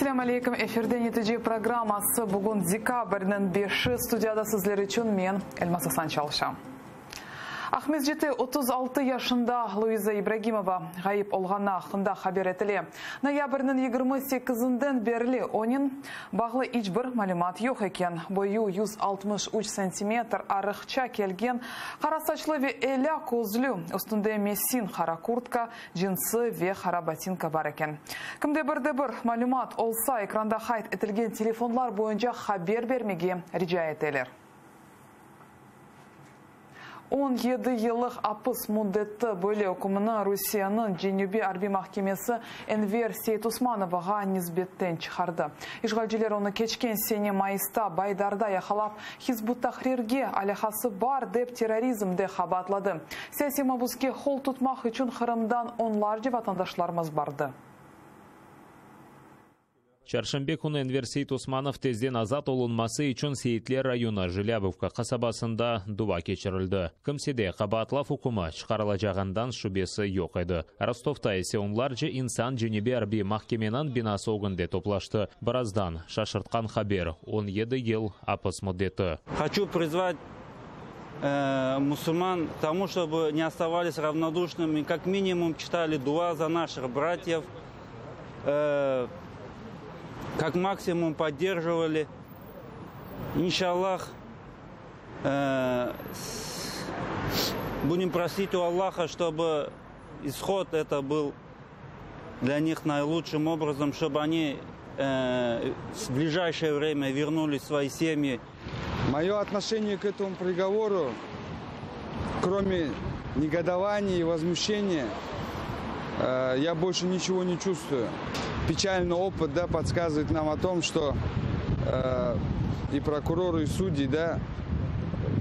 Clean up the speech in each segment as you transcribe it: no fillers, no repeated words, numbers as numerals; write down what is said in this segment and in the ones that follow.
Assalamu alaikum. Эфирде нетиже программасы бүгін декабрьнің 5 студияда сізлер үшін мен Эльмас Асан Чалша. Ахмезжеті 36 яшында Луиза Ибрагимова ғайып олғана хында хабер етілі. Ноябрьнің 28-ден берлі оның бағлы ичбір малюмат yok екен. Бойы 163 сантиметр арықча келген қарасачлы ве эля көзлі. Үстінде мессин қара куртка, джинсы ве қара ботинка бар екен. Кімде бірде-бір малюмат олса экранда хайт етілген телефонлар бойынша хабер бермеге рижа етелер. 17 yıllık apыс müddeti böyle okumunu Rusiyanın Cenübi Arbi Mahkemesi Enver Seyit Osmanovaga nisbetten çıkardı. İşgalciler onu keçken sene Mayıs'ta Baydar'da yakalayıp Hizbut Tahrir'ge alakası var dep terrorizmde habatladı. Siyasi mabuzga hol tutmak için Kırım'dan onlarca vatandaşlarımız vardı. Çarşamba күні Enver Seyit Osmanov тезден азат olunması için Seyitlер районы Желябовка қасабасында дуа кечірілді. Кімседе қабатлав hukuma çıkarılacağından şübesi yok еді. Rostov'ta ise onlarca insan Cenübi Arbi Mahkemenin binası oğunda toplaştı. Birazdan şaşırtқан haber 17 yıl apыс müddeti. Хочу призвать мусульман к тому, чтобы не оставались равнодушными, как минимум читали дуа за наших братьев, как максимум поддерживали. Иншаллах, будем просить у Аллаха, чтобы исход это был для них наилучшим образом, чтобы они в ближайшее время вернулись в свои семьи. Мое отношение к этому приговору, кроме негодования и возмущения, я больше ничего не чувствую. Печальный опыт, да, подсказывает нам о том, что и прокуроры, и судьи, да,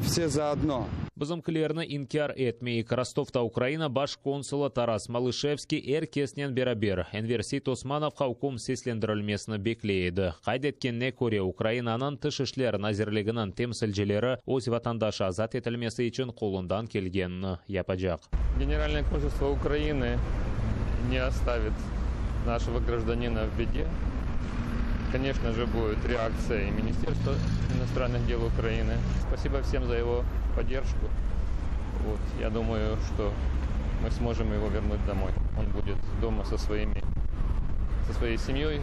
все заодно. Bizimkilerini inkar etmeyik. Rostov'ta Ukraina baş konsulu Taras Malышевский erkesinen beraber Enver Seyit Osmanovga hukum seslendirilmesini bekleydi. Qaydetkenine ko'ra Ukrainanın Tış işler nazirliginin temsilcileri o'z vatandaşı azat etilmesi için қолundan kelgenini yapacak. Генеральное консульство Украины не оставит нашего гражданина в беде. Конечно же, будет реакция и Министерства иностранных дел Украины. Спасибо всем за его поддержку. Вот, я думаю, что мы сможем его вернуть домой. Он будет дома со своей семьей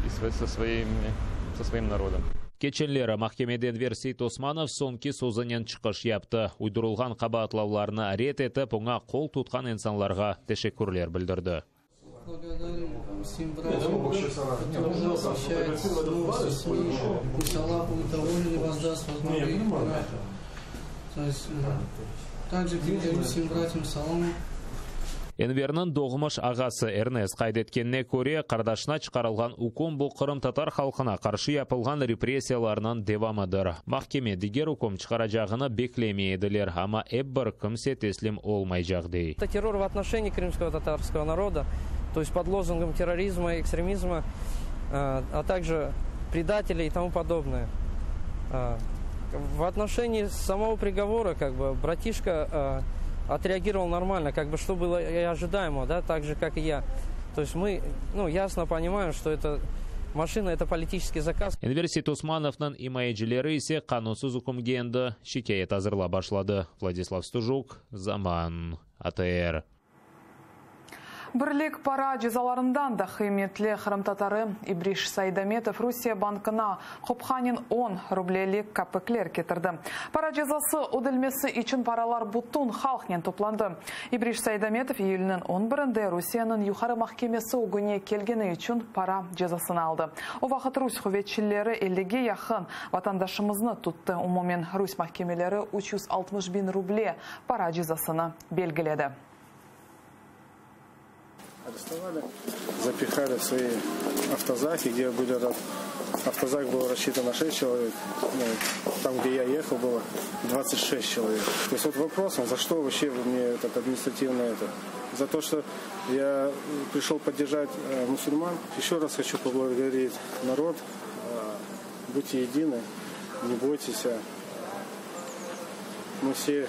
и со своим народом. Keçenlere mahkemede Enver Seyit Osmanov sonki sözünden çıkış yaptı. Uydurulgan qabatlaularını ret etip, ona qol tutkan insanlarga teşekkürler bildirdi. Благодарим всем братьям, которые уже освещают новости СМИ. Пусть Аллах будет доволен и воздаст возможно их. То есть, также передаем всем братьям салам. Enver'nin doğmuş ağası Ernest qaydetkenine ko'ra, qardaşına çıkarılgan hukum bu Kırım Tatar halkına karşı yapılgan repressiyalarının devamıdır. Mahkeme diğer hukum çıkaracağını beklemeyediler ama bir kimse teslim olmayacak deydi. Это террор в отношении крымского татарского народа, то есть под лозунгом терроризма, экстремизма, а также предателей и тому подобное. В отношении самого приговора, как бы, братишка отреагировал нормально, как бы, что было и ожидаемо, да, так же, как и я. То есть мы, ясно понимаем, что это машина, это политический заказ. Enver Seyit Osmanov'ның imayecileri ise kanunsuz hukumga endi şikayet hazırla başladı. Владислав Стужук, Zaman, ATR. Бірлік пара жазаларындан да қиметлі Қырым татары Ибриш Сайдаметов Русия банкына қопханин 10 рублелік капеклер кетірді. Пара жазасы ödülmesi için паралар бұттун халқнен топланды. Ибриш Сайдаметов июлінің 11-інде Русияның юқары махкемесі өгіне келгені үшін пара жазасын алды. О вақыт Рус хүветшілері 50-ге яқын ватандашымызны тұтты. Умумен Рус махкемелері 360 bin рубле пара жазасыны белгіледі. Арестовали, запихали в свои автозаки, где были автозак был рассчитан на 6 человек, там, где я ехал, было 26 человек. То есть вот вопрос, за что вообще мне этот административно это? За то, что я пришел поддержать мусульман. Еще раз хочу поблагодарить народ, будьте едины, не бойтесь. Мы все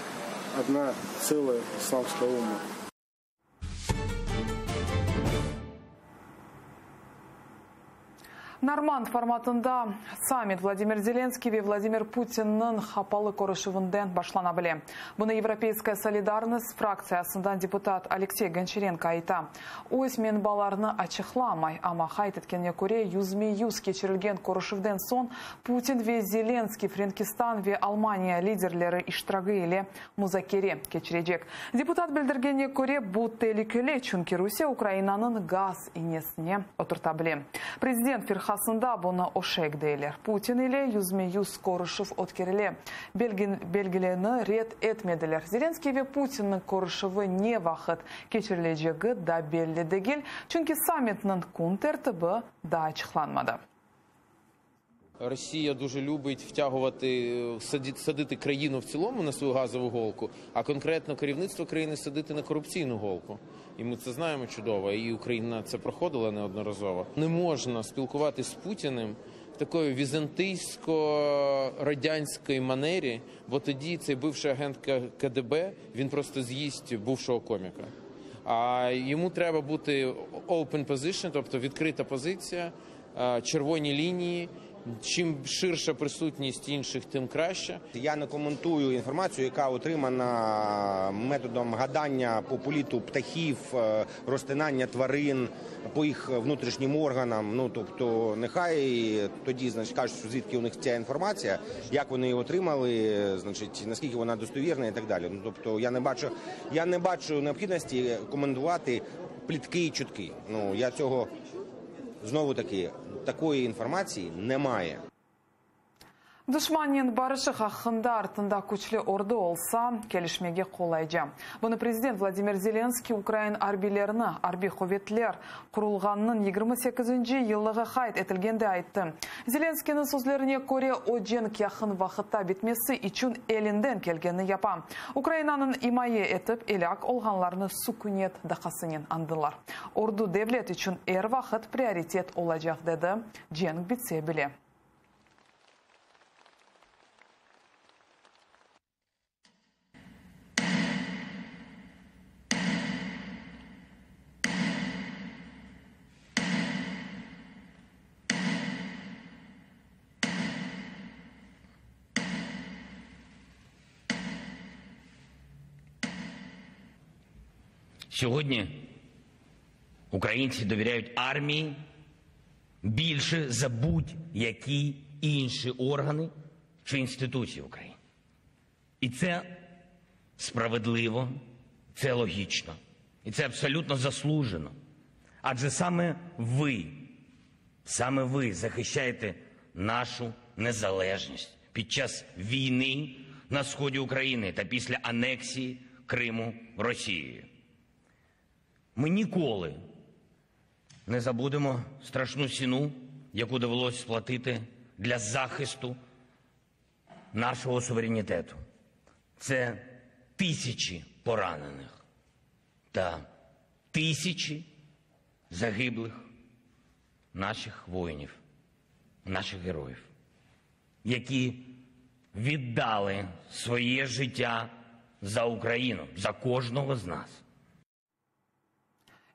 одна целая исламская умма. Норманд форматында саммит Владимир Зеленский и Владимир Путиннің хапалы көрішуінден башлана біле. Бұны Европейская солидарность фракциясындан депутат Алексей Гончаренко айта. Өз мен баларны ачықламай, ама хайт еткенне көре юзме-юз кечірілген көрішуден сон Путин ве Зеленский, Франкистан ве Алмания лидерлері иштирагы еле музакере кечірежек. Депутат білдіргенне көре бұл телекеле, чүнки Русия Украинаның газ инесіне отырта біле. Президент Фирхасында бұны ошек дейлер. Путин иле юзме-юз көрішів өткеріле. Белгілені рет етмеділер. Зеленский ве Путиннің көрішіві не вақыт кечірілежегі да белі дегел, чүнки саммитнің күн тәртібі да ачықланмады. Росія дуже любить втягувати, садити країну в цілому на свою газову голку, а конкретно керівництво країни садити на корупційну голку. І ми це знаємо чудово, і Україна це проходила неодноразово. Не можна спілкуватися з Путіним в такої візантийсько-радянської манері, бо тоді цей бивший агент КДБ, він просто з'їсть бувшого коміка. А йому треба бути open position, тобто відкрита позиція, червоні лінії. Чим ширша присутність інших, тим краще. Я не коментую інформацію, яка отримана методом гадання по політу птахів, розтинання тварин по їх внутрішнім органам. Ну, тобто, нехай тоді, значить, кажуть, звідки у них ця інформація, як вони її отримали, значить, наскільки вона достовірна і так далі. Ну, тобто, я не бачу необхідності коментувати плітки і чутки. Ну, я цього, знову таки, такої інформації немає. Душманнен барышы хақында артында күчлі орды олса, келішмеге қолайжа. Бұны президент Владимир Зеленский Украин арбилеріні, арби ховетлер құрылғанның 28-ші елігі қайт етілгенде айтты. Зеленскийнің сөзлеріне көре о женк яқын вақытта бітмесі üçün елінден келгені япа. Украинаның имайы етіп, еляк олғанларыны сүкінет дақасынен андылар. Орду девлет үшін вақыт приоритет олажақ деді, женк бітсе біле. Сьогодні українці довіряють армії більше за будь-які інші органи чи інституції України. І це справедливо, це логічно, і це абсолютно заслужено. Адже саме ви захищаєте нашу незалежність під час війни на сході України та після анексії Криму Росією. Ми ніколи не забудемо страшну ціну, яку довелось сплатити для захисту нашого суверенітету. Це тисячі поранених та тисячі загиблих наших воїнів, наших героїв, які віддали своє життя за Україну, за кожного з нас.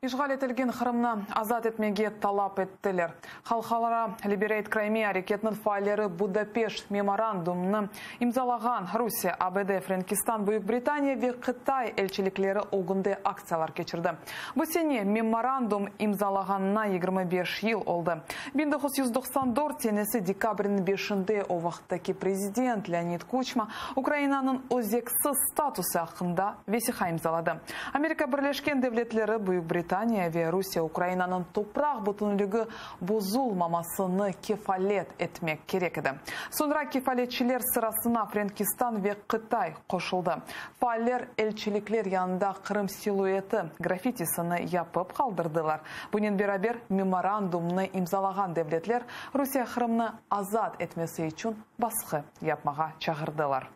Ишғал етілген Қырымны азат етмеге талап еттілер. Халқалара Либерейт Крайме әрекетінің файлері Будапешт меморандумны имзалаған Русия, АБД, Франкистан, Бүйік-Британия ве Қытай елчіліклері оғынды акциялар кечірді. Бұл сене меморандум имзалағанына 25 ел олды. 1994 тенесі декабрінің 5-інде о вақыттаки президент Леонид Кучма Украинаның өзексіз статусы ақында весиха имзалады. Америка Бірлешкен Девлетлері Бүйік-Британия ве Русия Украинаның топрақ бұтынлігі бұзылмамасыны кефалет етмек керек еді. Sonra кефалетчілер сырасына Франкистан ве Қытай қошылды. Файлер елчіліклер янында Қырым силуеті граффитисіні япып қалдырдылар. Бұнен берабер меморандумны имзалаған девлетлер Русия Қырымны азат етмесі үшін басқы япмаға чағырдылар.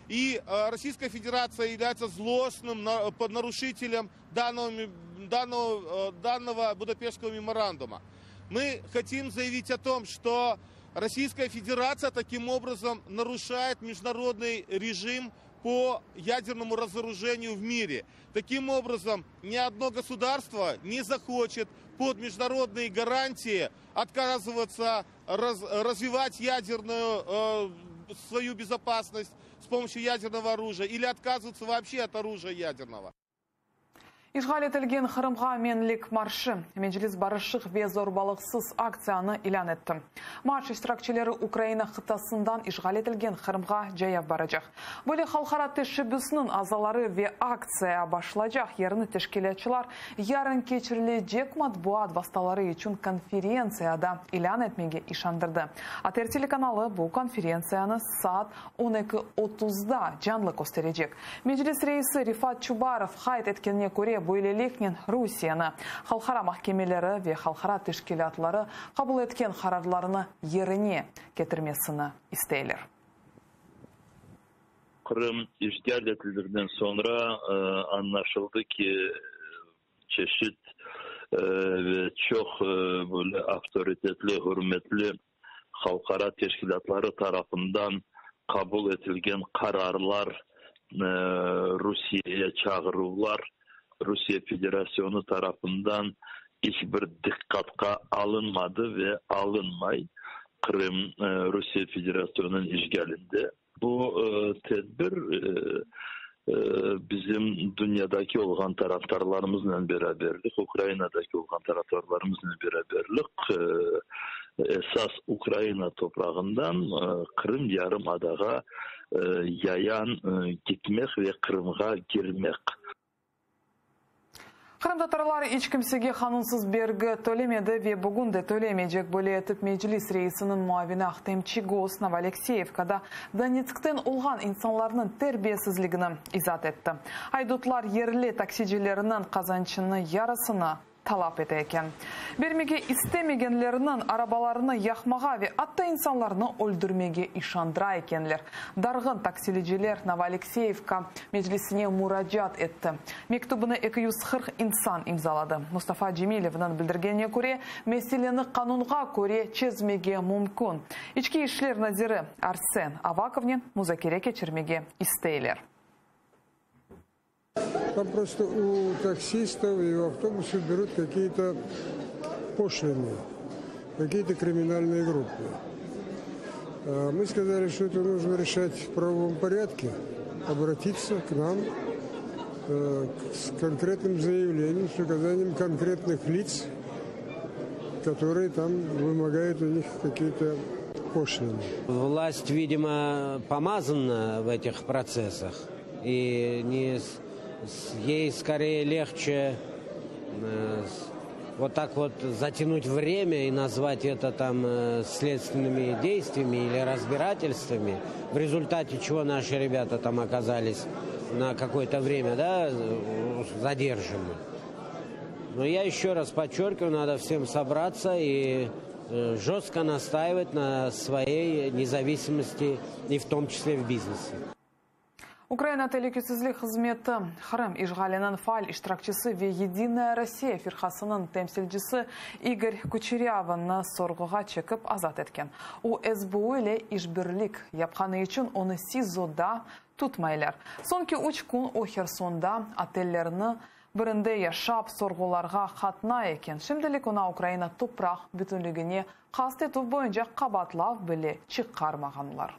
И Российская Федерация является злостным нарушителем данного Будапештского меморандума. Мы хотим заявить о том, что Российская Федерация таким образом нарушает международный режим по ядерному разоружению в мире. Таким образом, ни одно государство не захочет под международные гарантии отказываться развивать ядерную свою безопасность с помощью ядерного оружия или отказываться вообще от оружия ядерного. Ишғал етілген Қырымға менлік маршы Мejlis барышық ве зорбалықсыз акцияны илан етті. Марш iştirakçileri Украина қытасындан ишғал етілген Қырымға жаяв барacak. Böyle халқара teşebbüsünün azaları ve akция başlayacak yerini teşkilatçılar yarın geçirilecek matbuat vasıtaları için konferensiyada ilan etmeye işandırdı. ATR teлеканалы bu konferensiyanı saat 12:30'da canlı gösterecek. Meclis reisi Rifat Çubarov hayt etkenine göre Böyleleknin Rusiyаны, халқара mahkemeleri ve халқара teşkilatları kabul etken kararlarını yerine getirmesini isteyler. Kırım işgal edildikten sonra anlaşıldı ki çeşit ve çok böyle otoritetli, hürmetli halkara teşkilatları tarafından kabul edilgen kararlar, Rusya'ya çağrılar, Rusya Federasyonu tarafından hiçbir dikkatka alınmadı ve alınmay. Kırım Rusya Federasyonu'nun işgalinde. Bu tedbir bizim dünyadaki olan taraftarlarımızla beraberlik, Ukrayna'daki olan taraftarlarımızla beraberlik esas Ukrayna toprağından Kırım Yarımadağa yayan gitmek ve Kırım'a girmek. Kırım tatarları hiç kimsege kanunsuz bergi tölemedi ve bugün de tölemeyecek böyle etip meclis reisinin muavini Ahtemçi Gosnov Alekseyevka'da Donetsk'ten olgan insanların terbiyesizligini izah etti. Haydutlar yerli taksicilerinin kazançını yarısını talap edeyken. Bermege istemegenlerinin arabalarını yakmağa ve hatta insanlarını öldürmege işandıra ekenler. Dargın taksiliciler Novoalekseyevka meclisine müracaat etti. Mektubunu 240 insan imzaladı. Mustafa Cemilev'nin bildirgenine göre meseleni kanunga göre çözmege mümkün. İçki işler naziri Arsen Avakov'nin muzakere geçirmege isteyler. Там просто у таксистов и у автобусов берут какие-то пошлины, какие-то криминальные группы. Мы сказали, что это нужно решать в правовом порядке, обратиться к нам с конкретным заявлением, с указанием конкретных лиц, которые там вымогают у них какие-то пошлины. Власть, видимо, помазана в этих процессах, и ей скорее легче вот так вот затянуть время и назвать это там следственными действиями или разбирательствами, в результате чего наши ребята там оказались на какое-то время, да, задержаны. Но я еще раз подчеркиваю, надо всем собраться и жестко настаивать на своей независимости, и в том числе в бизнесе. Украина Tehlükesizlik Hizmeti Kırım işgalinin faal iştirakçısı ve Единая Россия firkasının temsilcisi Igor Kucheryav'ını sorguga çekip azat etken. O SBU ile işbirlik yapkanı için onu SIZO'da tutmaylar. Sonki 3 gün o Herson'da otellerini birinde yaşap sorgularga katna eken. Şimdilik ona Ukrayna toprak bütünlüğüne kastetu boyunca kabatlav bile çıkarmaganlar.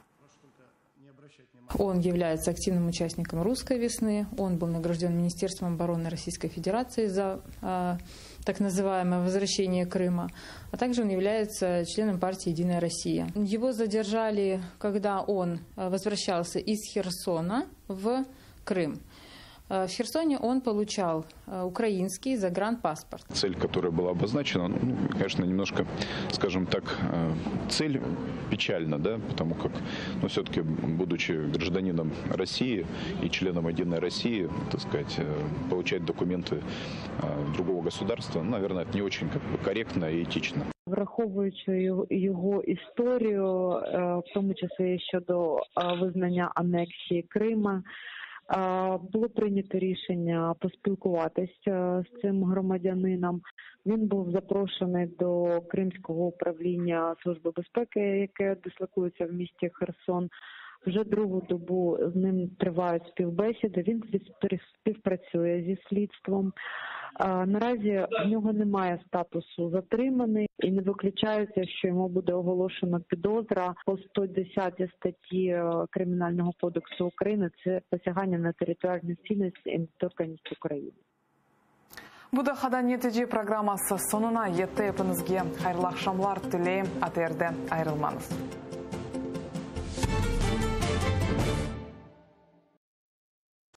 Он является активным участником «Русской весны». Он был награжден Министерством обороны Российской Федерации за так называемое возвращение Крыма. А также он является членом партии «Единая Россия». Его задержали, когда он возвращался из Херсона в Крым. В Херсоне он получал украинский загранпаспорт. Цель, которая была обозначена, конечно, немножко, скажем так, цель печальна, да, потому как, все-таки, будучи гражданином России и членом Единой России, так сказать, получать документы другого государства, наверное, это не очень корректно и етично. Враховуючи його історію, в тому числі щодо визнання анексії Крима, було прийнято рішення поспілкуватися з цим громадянином. Він був запрошений до Кримського управління Служби безпеки, яке дислокується в місті Херсон. Вже другу добу з ним тривають співбесіди, він співпрацює зі слідством. Наразі в нього немає статусу затриманий і не виключається, що йому буде оголошено підозра по 110 статті Кримінального кодексу України. Це посягання на територіальну цілісність і недоторканність України. Буда хадан нетиже программасы сонуна етті епіңізге хайырлы ақшамлар тілейм, атерді айрылмаңыз.